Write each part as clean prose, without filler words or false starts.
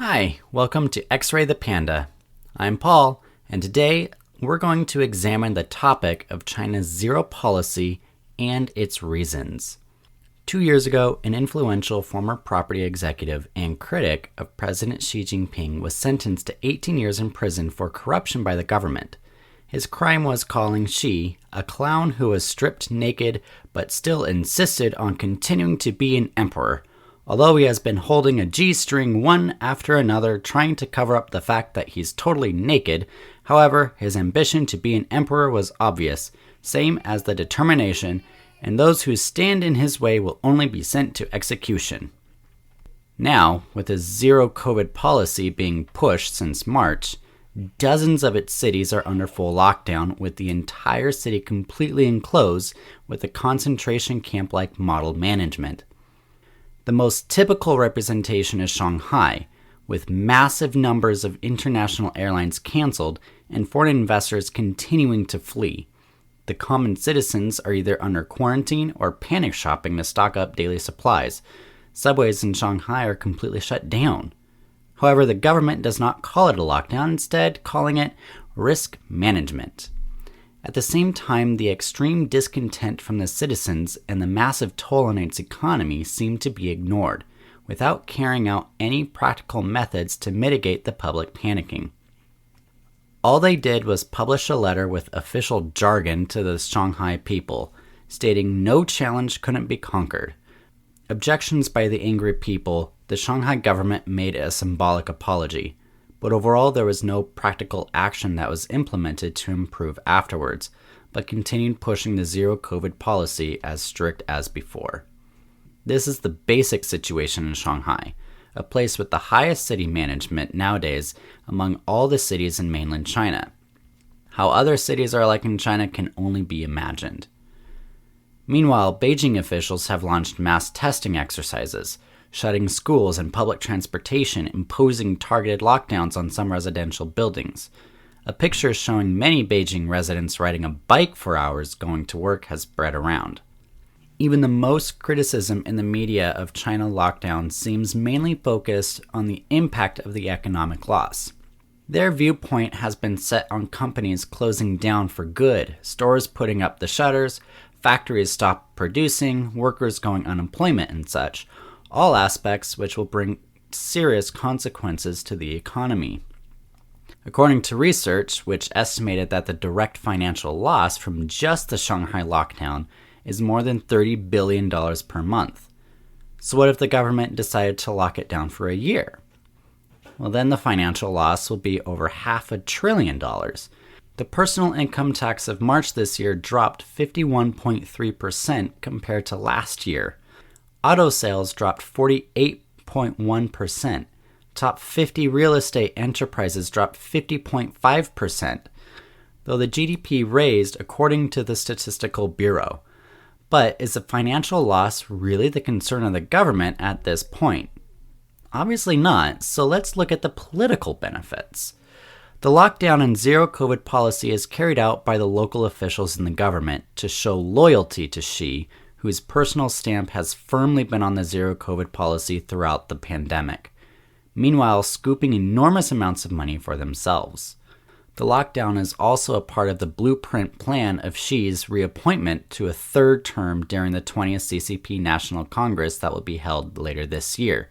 Hi, welcome to X-Ray the Panda. I'm Paul, and today we're going to examine the topic of China's zero policy and its reasons. 2 years ago, an influential former property executive and critic of President Xi Jinping was sentenced to 18 years in prison for corruption by the government. His crime was calling Xi a clown who was stripped naked but still insisted on continuing to be an emperor, although he has been holding a G-string one after another trying to cover up the fact that he's totally naked. However, his ambition to be an emperor was obvious, same as the determination, and those who stand in his way will only be sent to execution. Now, with his zero COVID policy being pushed since March, dozens of its cities are under full lockdown, with the entire city completely enclosed with a concentration camp-like model management. The most typical representation is Shanghai, with massive numbers of international airlines canceled and foreign investors continuing to flee. The common citizens are either under quarantine or panic shopping to stock up daily supplies. Subways in Shanghai are completely shut down. However, the government does not call it a lockdown, instead calling it risk management. At the same time, the extreme discontent from the citizens and the massive toll on its economy seem to be ignored, without carrying out any practical methods to mitigate the public panicking. All they did was publish a letter with official jargon to the Shanghai people, stating no challenge couldn't be conquered. Objections by the angry people, the Shanghai government made a symbolic apology, but overall there was no practical action that was implemented to improve afterwards, but continued pushing the zero COVID policy as strict as before. This is the basic situation in Shanghai, a place with the highest city management nowadays among all the cities in mainland China. How other cities are like in China can only be imagined. Meanwhile, Beijing officials have launched mass testing exercises, shutting schools and public transportation, imposing targeted lockdowns on some residential buildings. A picture showing many Beijing residents riding a bike for hours going to work has spread around. Even the most criticism in the media of China lockdown seems mainly focused on the impact of the economic loss. Their viewpoint has been set on companies closing down for good, stores putting up the shutters, factories stop producing, workers going unemployment and such, all aspects which will bring serious consequences to the economy. According to research, which estimated that the direct financial loss from just the Shanghai lockdown is more than $30 billion per month. So what if the government decided to lock it down for a year? Well, then the financial loss will be over $500 billion. The personal income tax of March this year dropped 51.3% compared to last year. Auto sales dropped 48.1%. Top 50 real estate enterprises dropped 50.5%, though the GDP raised according to the Statistical Bureau. But is the financial loss really the concern of the government at this point? Obviously not, so let's look at the political benefits. The lockdown and zero COVID policy is carried out by the local officials in the government to show loyalty to Xi, whose personal stamp has firmly been on the zero COVID policy throughout the pandemic, meanwhile scooping enormous amounts of money for themselves. The lockdown is also a part of the blueprint plan of Xi's reappointment to a third term during the 20th CCP National Congress that will be held later this year,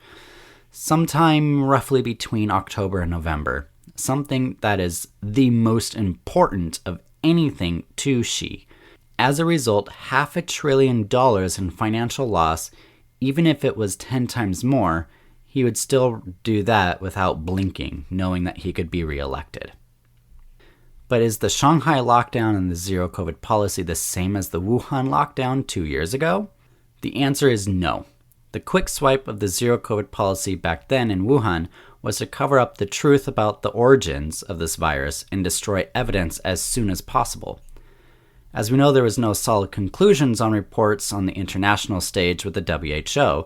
sometime roughly between October and November, something that is the most important of anything to Xi. As a result, $500 billion in financial loss, even if it was 10 times more, he would still do that without blinking, knowing that he could be reelected. But is the Shanghai lockdown and the zero COVID policy the same as the Wuhan lockdown 2 years ago? The answer is no. The quick swipe of the zero COVID policy back then in Wuhan was to cover up the truth about the origins of this virus and destroy evidence as soon as possible. As we know, there was no solid conclusions on reports on the international stage with the WHO.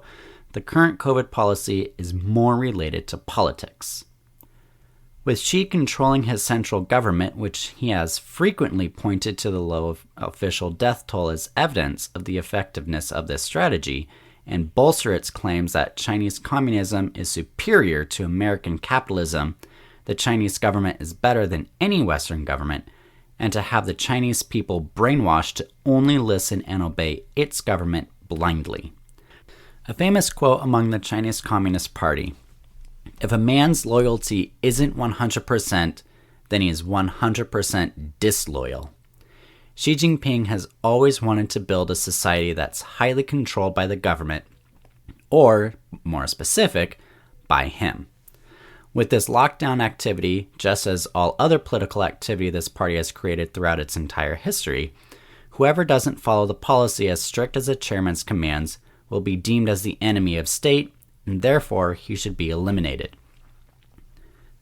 The current COVID policy is more related to politics. With Xi controlling his central government, which he has frequently pointed to the low official death toll as evidence of the effectiveness of this strategy, and bolster its claims that Chinese communism is superior to American capitalism, the Chinese government is better than any Western government, and to have the Chinese people brainwashed to only listen and obey its government blindly. A famous quote among the Chinese Communist Party: "If a man's loyalty isn't 100%, then he is 100% disloyal." Xi Jinping has always wanted to build a society that's highly controlled by the government, or, more specific, by him. With this lockdown activity, just as all other political activity this party has created throughout its entire history, whoever doesn't follow the policy as strict as the chairman's commands will be deemed as the enemy of state, and therefore he should be eliminated.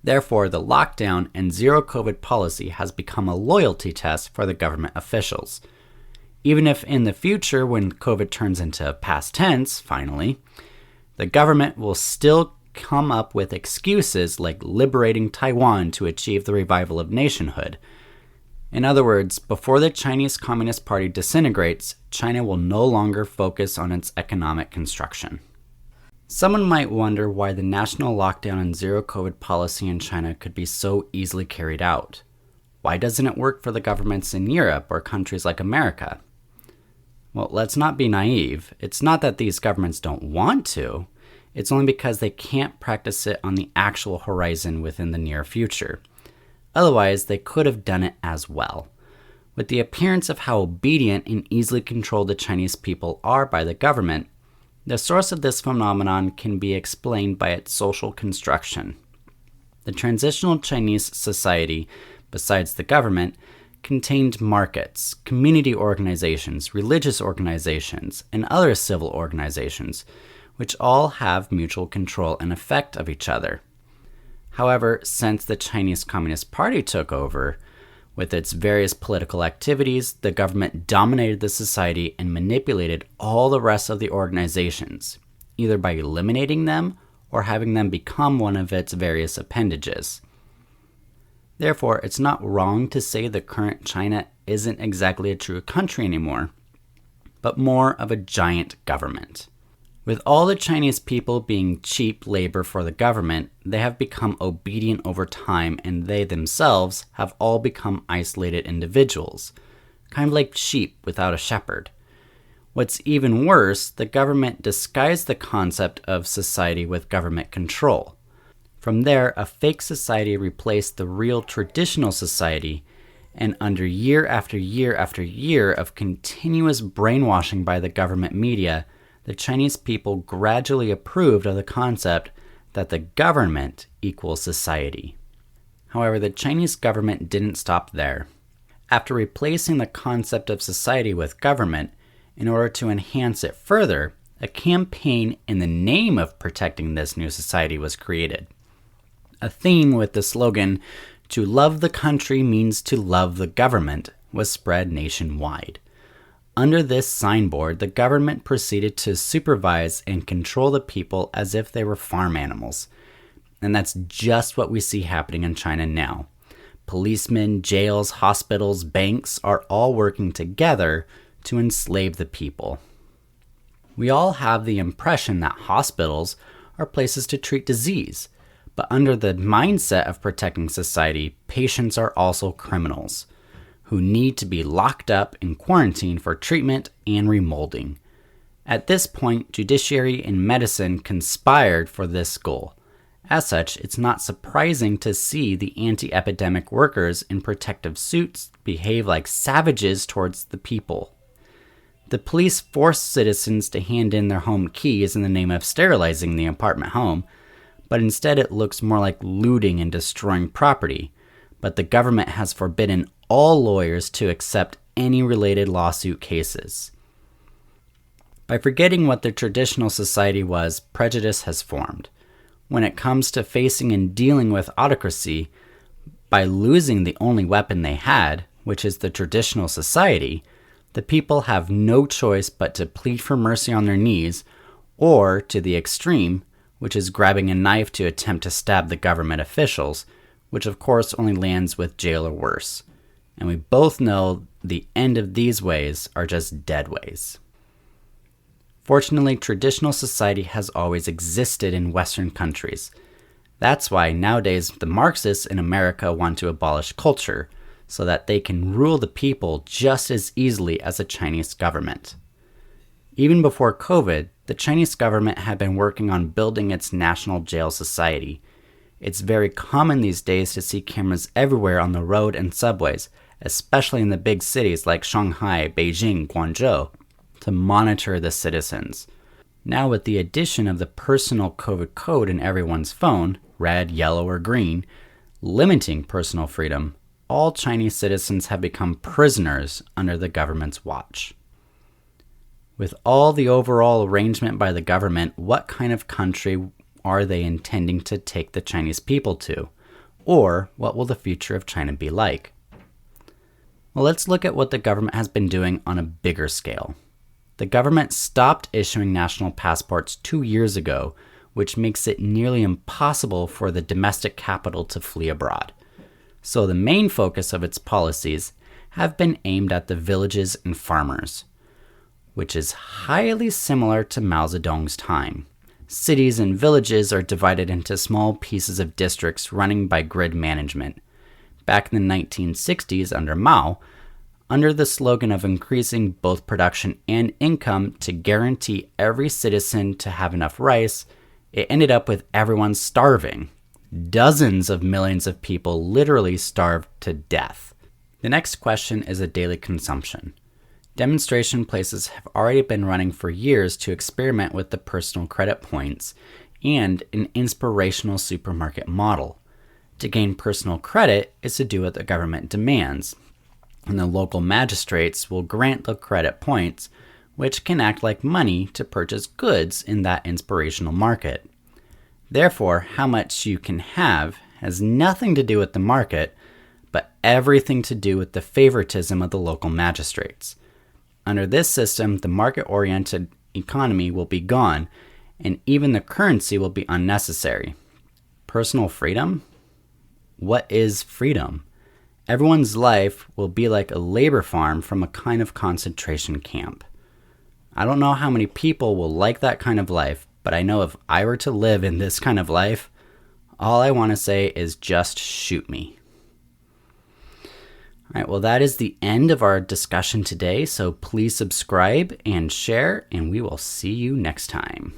Therefore, the lockdown and zero COVID policy has become a loyalty test for the government officials. Even if in the future, when COVID turns into past tense, finally, the government will still come up with excuses like liberating Taiwan to achieve the revival of nationhood. In other words, before the Chinese Communist Party disintegrates, China will no longer focus on its economic construction. Someone might wonder why the national lockdown and zero COVID policy in China could be so easily carried out. Why doesn't it work for the governments in Europe or countries like America? Well, let's not be naive. It's not that these governments don't want to. It's only because they can't practice it on the actual horizon within the near future. Otherwise, they could have done it as well. With the appearance of how obedient and easily controlled the Chinese people are by the government, the source of this phenomenon can be explained by its social construction. The transitional Chinese society, besides the government, contained markets, community organizations, religious organizations, and other civil organizations, which all have mutual control and effect of each other. However, since the Chinese Communist Party took over, with its various political activities, the government dominated the society and manipulated all the rest of the organizations, either by eliminating them or having them become one of its various appendages. Therefore, it's not wrong to say the current China isn't exactly a true country anymore, but more of a giant government. With all the Chinese people being cheap labor for the government, they have become obedient over time, and they themselves have all become isolated individuals, kind of like sheep without a shepherd. What's even worse, the government disguised the concept of society with government control. From there, a fake society replaced the real traditional society, and under year after year after year of continuous brainwashing by the government media, the Chinese people gradually approved of the concept that the government equals society. However, the Chinese government didn't stop there. After replacing the concept of society with government, in order to enhance it further, a campaign in the name of protecting this new society was created. A theme with the slogan, "To love the country means to love the government," was spread nationwide. Under this signboard, the government proceeded to supervise and control the people as if they were farm animals. And that's just what we see happening in China now. Policemen, jails, hospitals, banks are all working together to enslave the people. We all have the impression that hospitals are places to treat disease, but under the mindset of protecting society, patients are also criminals who need to be locked up in quarantine for treatment and remolding. At this point, judiciary and medicine conspired for this goal. As such, it's not surprising to see the anti-epidemic workers in protective suits behave like savages towards the people. The police forced citizens to hand in their home keys in the name of sterilizing the apartment home, but instead it looks more like looting and destroying property. But the government has forbidden all lawyers to accept any related lawsuit cases. By forgetting what the traditional society was, prejudice has formed. When it comes to facing and dealing with autocracy, by losing the only weapon they had, which is the traditional society, the people have no choice but to plead for mercy on their knees, or to the extreme, which is grabbing a knife to attempt to stab the government officials, which of course only lands with jail or worse. And we both know the end of these ways are just dead ways. Fortunately, traditional society has always existed in Western countries. That's why nowadays the Marxists in America want to abolish culture, so that they can rule the people just as easily as the Chinese government. Even before COVID, the Chinese government had been working on building its national jail society. It's very common these days to see cameras everywhere on the road and subways, especially in the big cities like Shanghai, Beijing, Guangzhou, to monitor the citizens. Now with the addition of the personal COVID code in everyone's phone, red, yellow, or green, limiting personal freedom, all Chinese citizens have become prisoners under the government's watch. With all the overall arrangement by the government, what kind of country are they intending to take the Chinese people to? Or what will the future of China be like? Well, let's look at what the government has been doing on a bigger scale. The government stopped issuing national passports 2 years ago, which makes it nearly impossible for the domestic capital to flee abroad. So the main focus of its policies have been aimed at the villages and farmers, which is highly similar to Mao Zedong's time. Cities and villages are divided into small pieces of districts running by grid management. Back in the 1960s under Mao, under the slogan of increasing both production and income to guarantee every citizen to have enough rice, it ended up with everyone starving. Dozens of millions of people literally starved to death. The next question is a daily consumption. Demonstration places have already been running for years to experiment with the personal credit points and an inspirational supermarket model. To gain personal credit is to do what the government demands, and the local magistrates will grant the credit points, which can act like money to purchase goods in that inspirational market. Therefore, how much you can have has nothing to do with the market, but everything to do with the favoritism of the local magistrates. Under this system, the market-oriented economy will be gone, and even the currency will be unnecessary. Personal freedom? What is freedom? Everyone's life will be like a labor farm from a kind of concentration camp. I don't know how many people will like that kind of life, but I know if I were to live in this kind of life, all I want to say is just shoot me. All right, well, that is the end of our discussion today, so please subscribe and share, and we will see you next time.